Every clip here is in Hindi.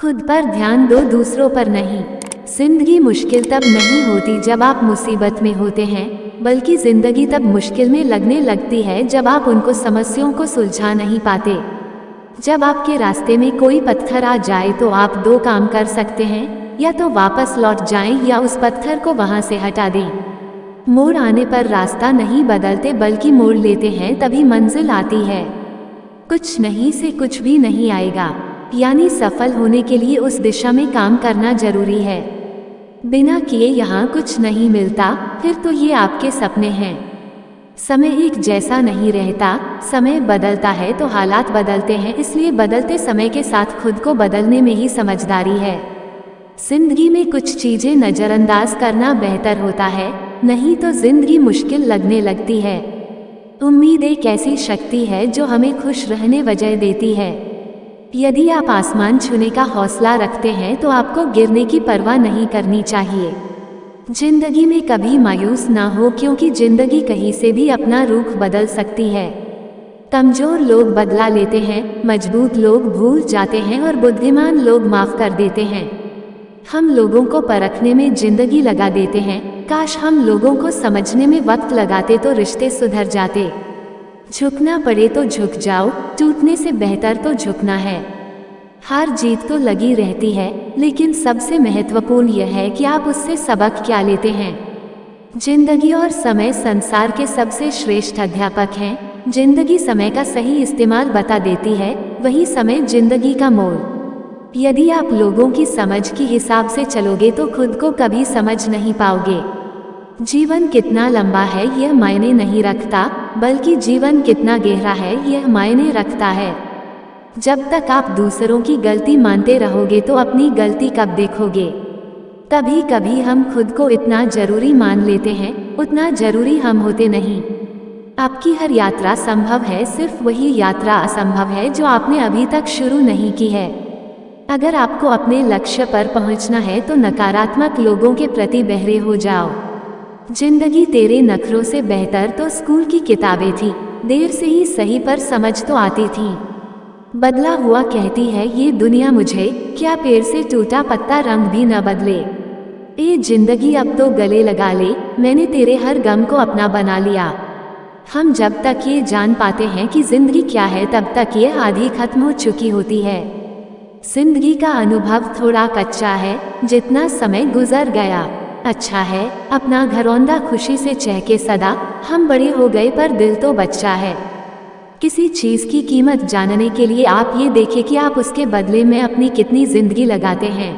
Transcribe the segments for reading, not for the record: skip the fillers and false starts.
खुद पर ध्यान दो, दूसरों पर नहीं। जिंदगी मुश्किल तब नहीं होती जब आप मुसीबत में होते हैं, बल्कि जिंदगी तब मुश्किल में लगने लगती है जब आप उनको समस्याओं को सुलझा नहीं पाते। जब आपके रास्ते में कोई पत्थर आ जाए तो आप दो काम कर सकते हैं, या तो वापस लौट जाएं या उस पत्थर को वहां से हटा दें। मोड़ आने पर रास्ता नहीं बदलते बल्कि मोड़ लेते हैं, तभी मंजिल आती है। कुछ नहीं से कुछ भी नहीं आएगा, यानी सफल होने के लिए उस दिशा में काम करना जरूरी है। बिना किए यहाँ कुछ नहीं मिलता, फिर तो ये आपके सपने हैं। समय एक जैसा नहीं रहता, समय बदलता है तो हालात बदलते हैं, इसलिए बदलते समय के साथ खुद को बदलने में ही समझदारी है। जिंदगी में कुछ चीजें नजरअंदाज करना बेहतर होता है, नहीं तो जिंदगी मुश्किल लगने लगती है। उम्मीद एक ऐसी शक्ति है जो हमें खुश रहने वजह देती है। यदि आप आसमान छूने का हौसला रखते हैं तो आपको गिरने की परवाह नहीं करनी चाहिए। जिंदगी में कभी मायूस ना हो, क्योंकि जिंदगी कहीं से भी अपना रुख बदल सकती है। कमजोर लोग बदला लेते हैं, मजबूत लोग भूल जाते हैं और बुद्धिमान लोग माफ कर देते हैं। हम लोगों को परखने में जिंदगी लगा देते हैं, काश हम लोगों को समझने में वक्त लगाते तो रिश्ते सुधर जाते। झुकना पड़े तो झुक जाओ, टूटने से बेहतर तो झुकना है। हार जीत तो लगी रहती है, लेकिन सबसे महत्वपूर्ण यह है कि आप उससे सबक क्या लेते हैं। जिंदगी और समय संसार के सबसे श्रेष्ठ अध्यापक हैं। जिंदगी समय का सही इस्तेमाल बता देती है, वही समय जिंदगी का मोड़। यदि आप लोगों की समझ के हिसाब से चलोगे तो खुद को कभी समझ नहीं पाओगे। जीवन कितना लंबा है यह मायने नहीं रखता, बल्कि जीवन कितना गहरा है यह मायने रखता है। जब तक आप दूसरों की गलती मानते रहोगे तो अपनी गलती कब देखोगे। कभी कभी हम खुद को इतना जरूरी मान लेते हैं, उतना जरूरी हम होते नहीं। आपकी हर यात्रा संभव है, सिर्फ वही यात्रा असंभव है जो आपने अभी तक शुरू नहीं की है। अगर आपको अपने लक्ष्य पर पहुंचना है तो नकारात्मक लोगों के प्रति बहरे हो जाओ। जिंदगी तेरे नखरों से बेहतर तो स्कूल की किताबें थी, देर से ही सही पर समझ तो आती थी। बदला हुआ कहती है ये दुनिया मुझे, क्या पेड़ से टूटा पत्ता रंग भी न बदले। ए जिंदगी अब तो गले लगा ले, मैंने तेरे हर गम को अपना बना लिया। हम जब तक ये जान पाते हैं कि जिंदगी क्या है, तब तक ये आधी खत्म हो चुकी होती है। जिंदगी का अनुभव थोड़ा कच्चा है, जितना समय गुजर गया अच्छा है। अपना घरौंदा खुशी से चहके सदा, हम बड़े हो गए पर दिल तो बच्चा है। किसी चीज की कीमत जानने के लिए आप ये देखें कि आप उसके बदले में अपनी कितनी जिंदगी लगाते हैं।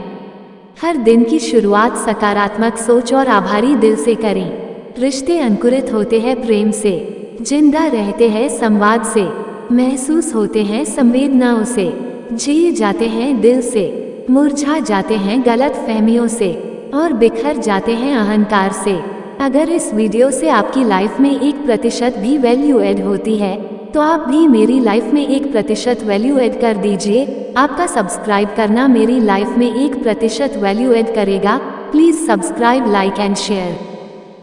हर दिन की शुरुआत सकारात्मक सोच और आभारी दिल से करें। रिश्ते अंकुरित होते हैं प्रेम से, जिंदा रहते हैं संवाद से, महसूस होते हैं संवेदनाओं से, जिए जाते हैं दिल से, मुरझा जाते हैं गलत फहमियों से और बिखर जाते हैं अहंकार से। अगर इस वीडियो से आपकी लाइफ में 1% भी वैल्यू ऐड होती है तो आप भी मेरी लाइफ में 1% वैल्यू ऐड कर दीजिए। आपका सब्सक्राइब करना मेरी लाइफ में 1% वैल्यू ऐड करेगा। Please subscribe, like and share.